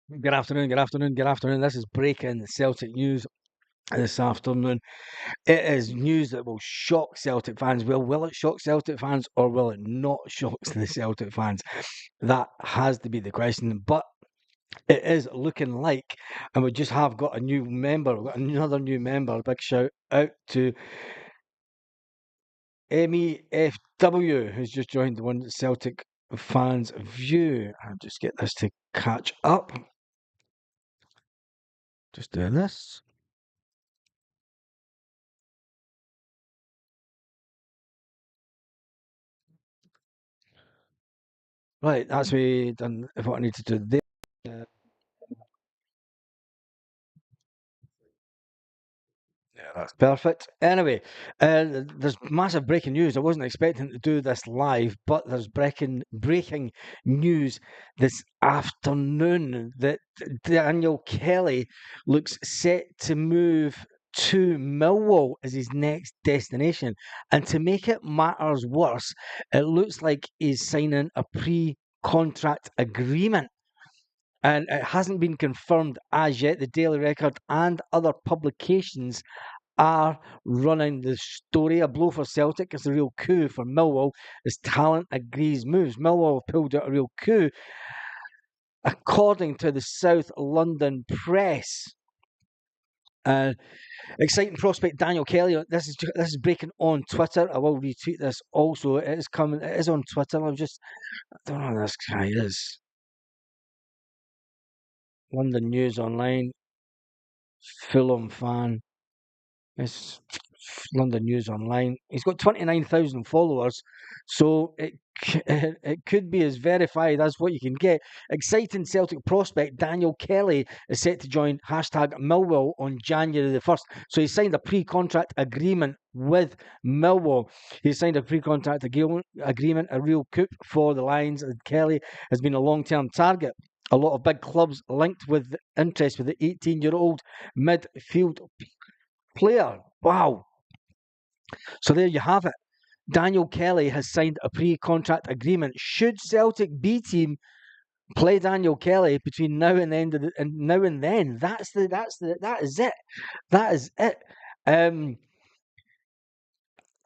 Good afternoon, good afternoon, good afternoon. This is breaking Celtic news this afternoon. It is news that will shock Celtic fans. Well, will it shock Celtic fans or will it not shock the Celtic fans? That has to be the question. But it is looking like, and we just have got a new member, we've got another new member. A big shout out to MEFW, who's just joined the One Celtic Fans View. I'll just get this to catch up. Just doing this. Right, that's me done what I need to do there. Uh, yeah, that's perfect. Anyway, there's massive breaking news. I wasn't expecting to do this live, but there's breaking news this afternoon that Daniel Kelly looks set to move to Millwall as his next destination. And to make it matters worse, it looks like he's signing a pre-contract agreement and it hasn't been confirmed as yet. The Daily Record and other publications are running the story. A blow for Celtic is a real coup for Millwall as talent agrees moves. Millwall have pulled out a real coup, according to the South London Press. Uh, Exciting prospect Daniel Kelly. This is breaking on Twitter. I will retweet this also. It is coming. It is on Twitter. I don't know who this guy is. London News Online, Fulham fan. It's London News Online. He's got 29,000 followers, so it could be as verified as what you can get. Exciting Celtic prospect Daniel Kelly is set to join hashtag Millwall on January the 1st. So he signed a pre-contract agreement with Millwall. He signed a pre-contract agreement, a real coup for the Lions, and Kelly has been a long-term target. A lot of big clubs linked with interest with the 18-year-old midfield player. Wow. So there you have it. Daniel Kelly has signed a pre-contract agreement. Should Celtic B team play Daniel Kelly between now and the end of and now and then, that is it. That is it. Um,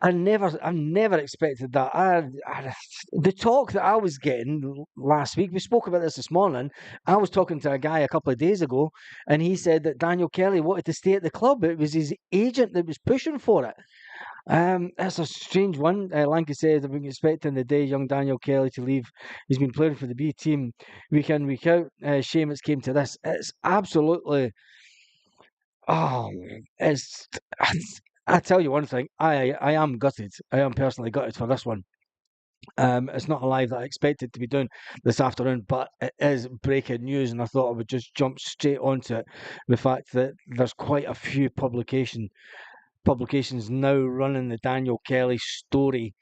I never expected that. The talk that I was getting last week, we spoke about this morning. I was talking to a guy a couple of days ago, and he said that Daniel Kelly wanted to stay at the club. It was his agent that was pushing for it. That's a strange one. Lanka says, I've been expecting the day young Daniel Kelly to leave. He's been playing for the B team week in, week out. Shame it's came to this. It's absolutely, oh, it's, I tell you one thing, I am gutted. I am personally gutted for this one. It's not a live that I expected to be doing this afternoon, but it is breaking news, and I thought I would just jump straight onto it. The fact that there's quite a few publications now running the Daniel Kelly story.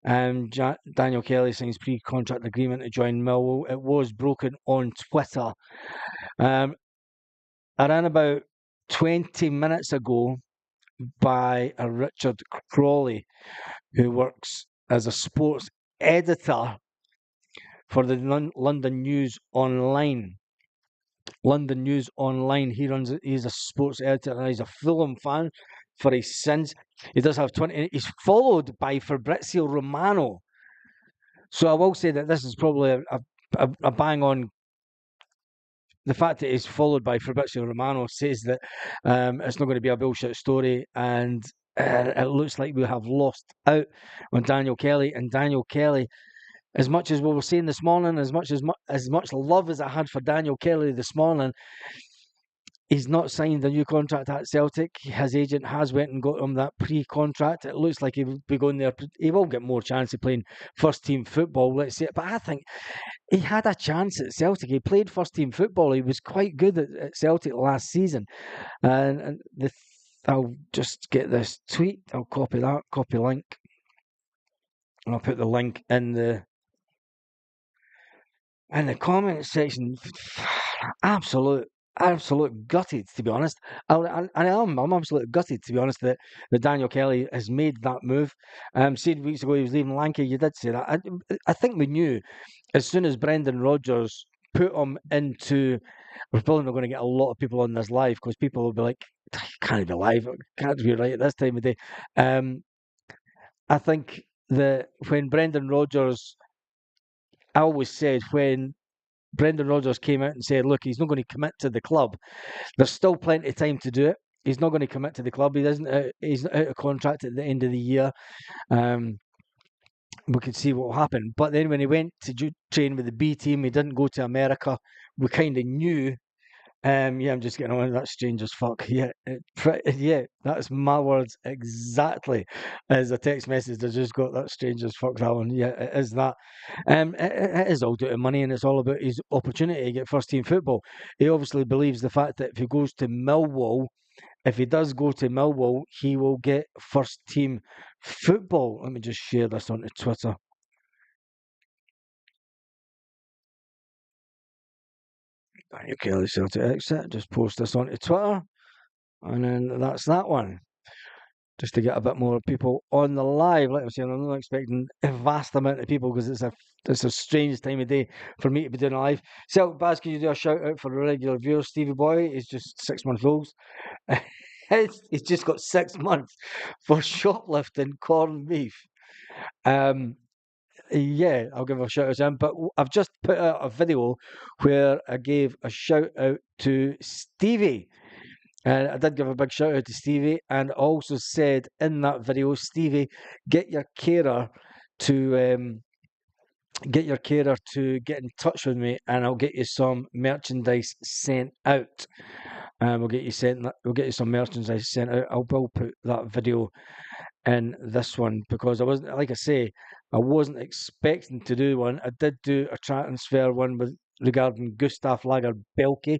Daniel Kelly signs pre-contract agreement to join Millwall. It was broken on Twitter. Around about 20 minutes ago by a Richard Crawley, who works as a sports editor for the London News Online. London News Online. He's a sports editor and he's a Fulham fan for his sins. He does have 20. He's followed by Fabrizio Romano. So I will say that this is probably a bang on. The fact that he's followed by Fabrizio Romano says that it's not going to be a bullshit story, and it looks like we have lost out on Daniel Kelly. And Daniel Kelly, as much as we were saying this morning, as much love as I had for Daniel Kelly this morning, he's not signed a new contract at Celtic. His agent has went and got him that pre-contract. It looks like he will be going there. He will get more chance of playing first team football, let's say. But I think he had a chance at Celtic. He played first team football. He was quite good at Celtic last season. And I'll just get this tweet. I'll copy that, copy link. And I'll put the link in the comment section. Absolute gutted, to be honest. I'm absolutely gutted, to be honest, that Daniel Kelly has made that move. Said weeks ago he was leaving Lanka. You did say that. I think we knew as soon as Brendan Rodgers put him into we're probably not going to get a lot of people on this live because people will be like, can't be live, can't be right at this time of day. I think that when Brendan Rodgers, I always said when Brendan Rodgers came out and said, look, he's not going to commit to the club, there's still plenty of time to do it. He's not going to commit to the club. He's out of contract at the end of the year. Um, we could see what will happen. But then when he went to train with the B team, he didn't go to America. We kind of knew. Yeah, I'm just getting on. That's strange as fuck. Yeah, yeah, that's my words exactly. As a text message, I just got that strange as fuck. That one. Yeah, it is that. It is all due to money, and it's all about his opportunity to get first team football. He obviously believes the fact that if he goes to Millwall, if he does go to Millwall, he will get first team football. Let me just share this onto Twitter. Okay, let's see how to exit. Just post this onto Twitter, and then that's that one. Just to get a bit more people on the live. Like I was saying, I'm not expecting a vast amount of people because it's a strange time of day for me to be doing a live. Celtic Baz, can you do a shout out for the regular viewers? Stevie Boy is just 6 months old. He's just got 6 months for shoplifting corned beef. Yeah, I'll give a shout out to him. But I've just put out a video where I gave a shout out to Stevie. And I did give a big shout out to Stevie and also said in that video, Stevie, get your carer to get in touch with me and I'll get you some merchandise sent out. We'll get you some merchandise sent out. I will put that video in this one because I wasn't, like I say, I wasn't expecting to do one. I did do a transfer one regarding Gustav Lager-Belke.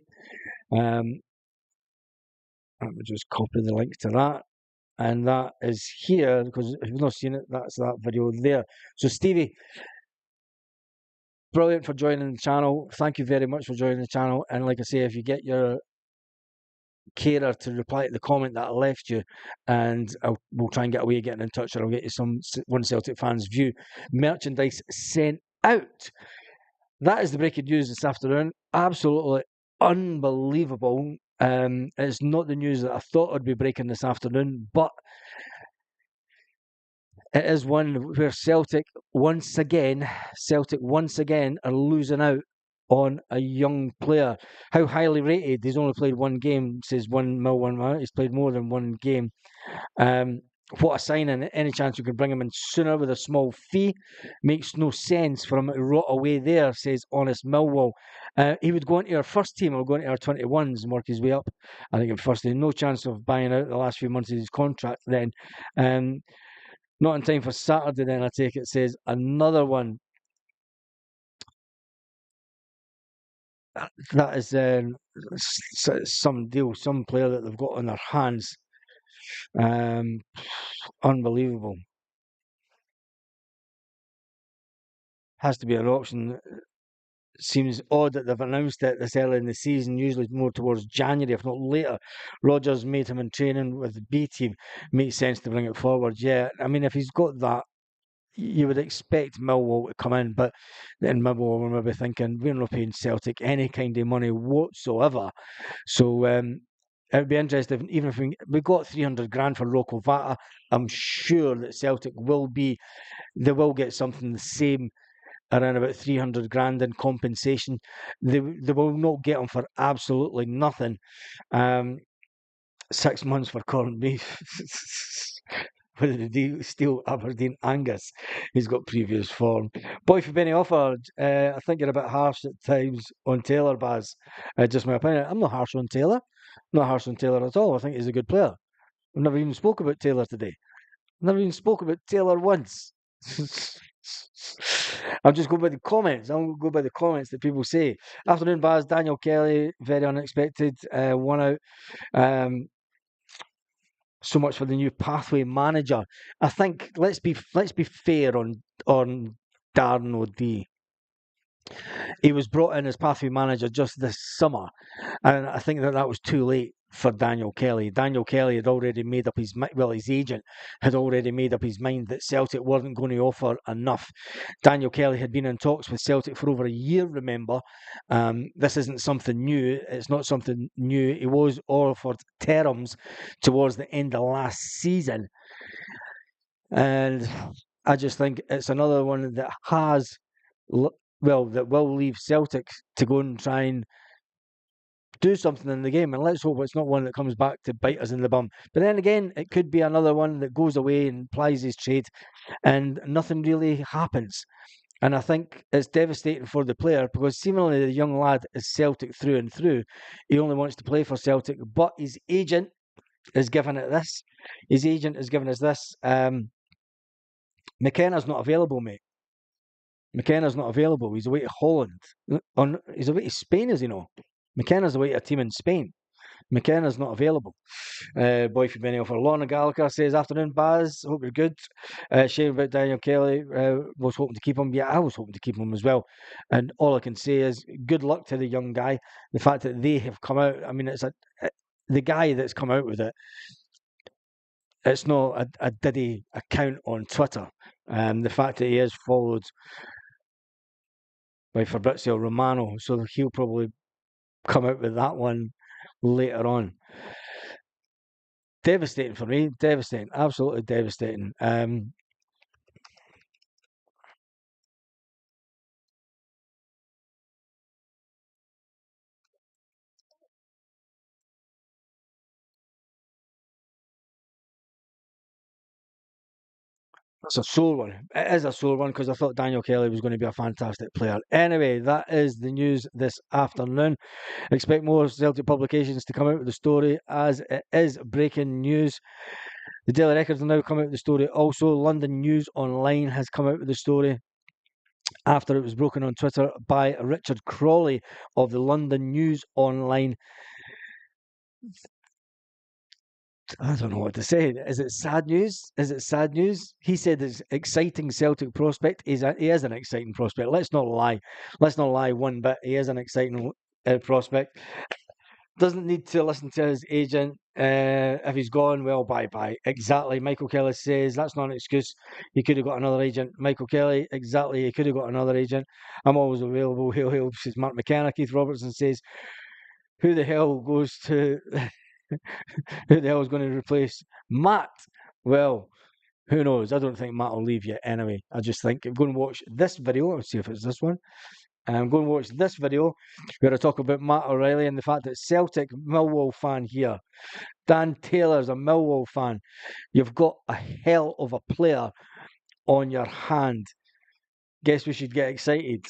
Let me just copy the link to that. And that is here because if you've not seen it, that's that video there. So Stevie, brilliant for joining the channel. Thank you very much for joining the channel. And like I say, if you get your carer to reply to the comment that I left you, and we'll try and get away getting in touch, or I'll get you some One Celtic Fans View merchandise sent out. That is the breaking news this afternoon. Absolutely unbelievable. It's not the news that I thought I'd be breaking this afternoon, but it is one where Celtic once again are losing out on a young player. How highly rated? He's only played one game, says 1 mil. He's played more than one game. What a signing. Any chance we could bring him in sooner with a small fee? Makes no sense for him to rot away there, says Honest Millwall. He would go into our first team or go into our 21s and work his way up. I think at first, there's no chance of buying out the last few months of his contract then. Not in time for Saturday then, I take it, says another one. That is some deal, some player that they've got on their hands. Unbelievable. Has to be an option. Seems odd that they've announced it this early in the season, usually more towards January, if not later. Rodgers made him in training with the B team. Makes sense to bring it forward. Yeah, I mean, if he's got that, you would expect Millwall to come in, but then Millwall were maybe thinking, we're not paying Celtic any kind of money whatsoever. So it would be interesting, even if we got 300 grand for Rocco Vata, I'm sure that Celtic they will get something the same around about 300 grand in compensation. They will not get him for absolutely nothing. 6 months for corned beef. With the Steel Aberdeen Angus, he's got previous form. Boy for Benny offered. I think you're a bit harsh at times on Taylor, Baz. Just my opinion. I'm not harsh on Taylor. I'm not harsh on Taylor at all. I think he's a good player. I've never even spoke about Taylor today. Never even spoke about Taylor once. I'll just go by the comments. I'll go by the comments that people say. Afternoon, Baz. Daniel Kelly, very unexpected. One out. So much for the new pathway manager. I think let's be fair on Darren O'Dea. He was brought in as pathway manager just this summer, and I think that was too late. for Daniel Kelly. Daniel Kelly had already made up his mind, well, his agent had already made up his mind that Celtic weren't going to offer enough. Daniel Kelly had been in talks with Celtic for over a year, remember. This isn't something new. It's not something new. He was offered terms towards the end of last season. And I just think it's another one that has, that will leave Celtic to go and try and do something in the game, and let's hope it's not one that comes back to bite us in the bum. But then again, it could be another one that goes away and plies his trade, and nothing really happens. And I think it's devastating for the player because seemingly the young lad is Celtic through and through. He only wants to play for Celtic, but his agent is giving it this. His agent is giving us this. McKenna's not available, mate. McKenna's not available. He's away to Holland. He's away to Spain, is he not? McKenna's away to a team in Spain. McKenna's not available. Boy from Benny for Lorna Gallagher says, afternoon, Baz. Hope you're good. Shame about Daniel Kelly. Was hoping to keep him. Yeah, I was hoping to keep him as well. And all I can say is good luck to the young guy. The fact that they have come out, I mean, the guy that's come out with it, it's not a Diddy account on Twitter. The fact that he is followed by Fabrizio Romano, so he'll probably come out with that one later on. Devastating for me. Devastating. Absolutely devastating. It's a sore one. It is a sore one because I thought Daniel Kelly was going to be a fantastic player. Anyway, that is the news this afternoon. Expect more Celtic publications to come out with the story as it is breaking news. The Daily Record will now come out with the story. Also, London News Online has come out with the story after it was broken on Twitter by Richard Crawley of the London News Online. I don't know what to say. Is it sad news? Is it sad news? He said it's exciting Celtic prospect. He is an exciting prospect. Let's not lie. Let's not lie one bit. He is an exciting prospect. Doesn't need to listen to his agent. If he's gone, well, bye-bye. Exactly. Michael Kelly says that's not an excuse. He could have got another agent. Michael Kelly, exactly. He could have got another agent. I'm always available. Hail, says Mark McKenna. Keith Robertson says, who the hell goes to... Who the hell is going to replace Matt? Well, who knows? I don't think Matt will leave yet anyway. I just think I'm going to watch this video. Let's see if it's this one. I'm going to watch this video where I talk about Matt O'Reilly and the fact that Celtic Millwall fan here. Dan Taylor's a Millwall fan. You've got a hell of a player on your hand. Guess we should get excited.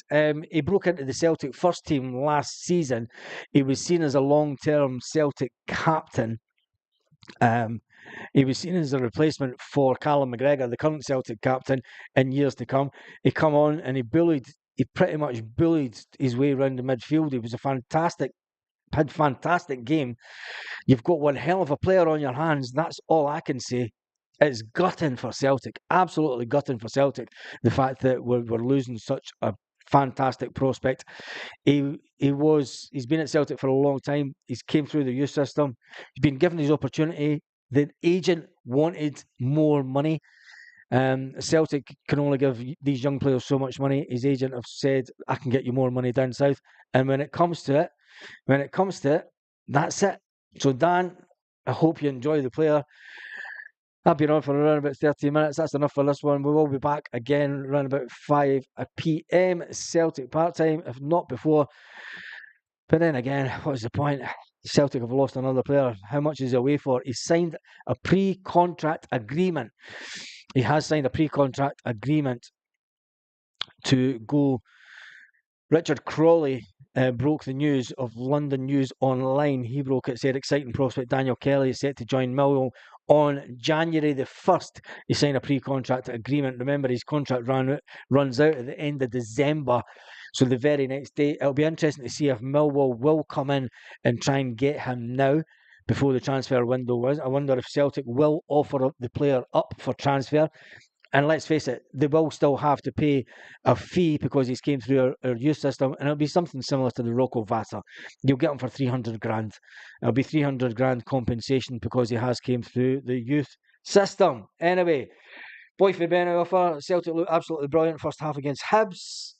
He broke into the Celtic first team last season. He was seen as a long-term Celtic captain. He was seen as a replacement for Callum McGregor, the current Celtic captain, in years to come. He come on and he pretty much bullied his way around the midfield. He was had fantastic game. You've got one hell of a player on your hands. That's all I can say. It's gutting for Celtic, absolutely gutting for Celtic. The fact that we're losing such a fantastic prospect. He's been at Celtic for a long time. He's came through the youth system. He's been given his opportunity. The agent wanted more money. Celtic can only give these young players so much money. His agent have said, "I can get you more money down south." And when it comes to it, that's it. So Dan, I hope you enjoy the player. I've been on for around about 30 minutes. That's enough for this one. We will be back again around about 5 p.m. Celtic part-time, if not before. But then again, what's the point? Celtic have lost another player. How much is he away for? He signed a pre-contract agreement. He has signed a pre-contract agreement to go. Richard Crawley broke the news of London News Online. He broke it, said exciting prospect Daniel Kelly is set to join Millwall on January the 1st. He signed a pre-contract agreement. Remember, his contract runs out at the end of December. So the very next day, it'll be interesting to see if Millwall will come in and try and get him now before the transfer window was. I wonder if Celtic will offer the player up for transfer. And let's face it, they will still have to pay a fee because he's came through our youth system, and it'll be something similar to the Rocco Vata. You'll get him for 300 grand. It'll be 300 grand compensation because he has came through the youth system. Anyway, boy for Ben offer. Celtic look absolutely brilliant first half against Hibs.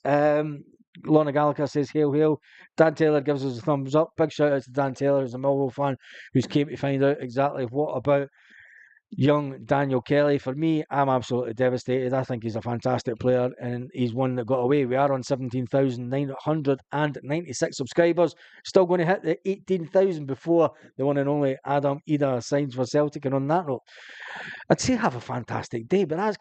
Lorna Gallagher says, hail, hail. Dan Taylor gives us a thumbs up. Big shout out to Dan Taylor, who's a Millwall fan, who's came to find out exactly what about young Daniel Kelly. For me, I'm absolutely devastated. I think he's a fantastic player, and he's one that got away. We are on 17,996 subscribers. Still going to hit the 18,000 before the one and only Adam Ida signs for Celtic. And on that note, I'd say have a fantastic day, but that's